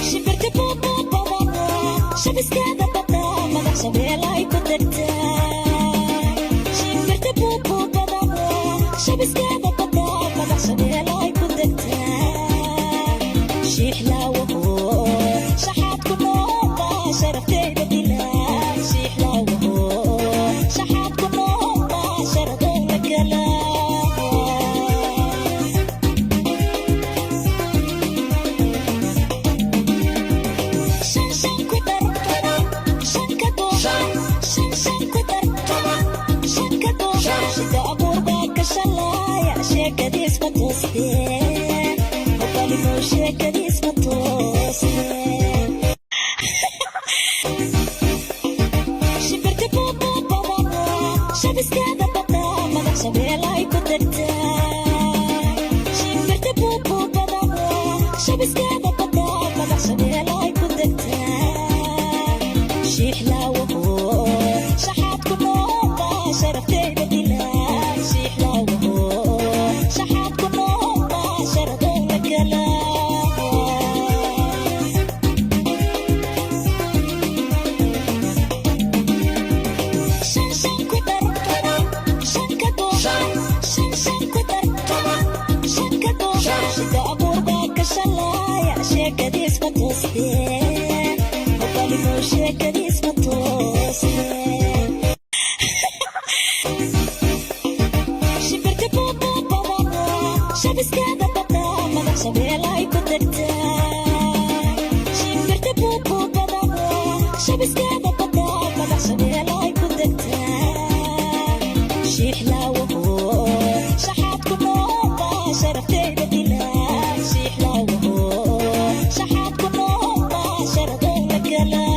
shimbirta boobobobaba shabiskaada bada madax shabeelay ku degtaa shimbirta boobobobaba shabiskaada bada madax shabeelay ku degtaa shiixlaawaho shaxaad ku noolba sharafteyda dilaa shiixlaawaho shaxaad ku noolba sharadowna galaa sheekadiis ma toosteen obalimo sheekadiis ma toosteen shimbirta boobobobaba shabiskaada bada madax shabeelay ku degtaa shimbirta boobobobaba shabiskaada bada madax shabeelay ku degtaa shiixlaawaho shaxaad ku noolba sharafteyda dilaa shiixlaawaho shaxaad ku noolba sharadowna galaa shan ku dar shan ka dooshan shan ku dar shan ka dooshan shida abuurba ka shalaaya sheekadiis ma toosteen obalimo sheekadiis ma toosteen shimbirta boobobobaba shabiskaada bada madax shabeelay ku degtaa shimbirta boobobobaba shabiskaada bada madax shabeelay ku degtaa shiixlaawaho shaxaad ku noolba sharafteyda dilaa shiixlaawaho shaxaad ku noolba sharadowna galaa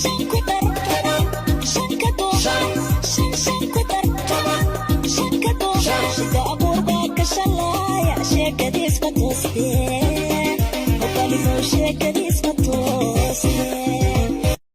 shan ku dar shan ka dooshan shan ku dar shan ka dooshan shida abuurba ka shalaaya sheekadiis ma toosteen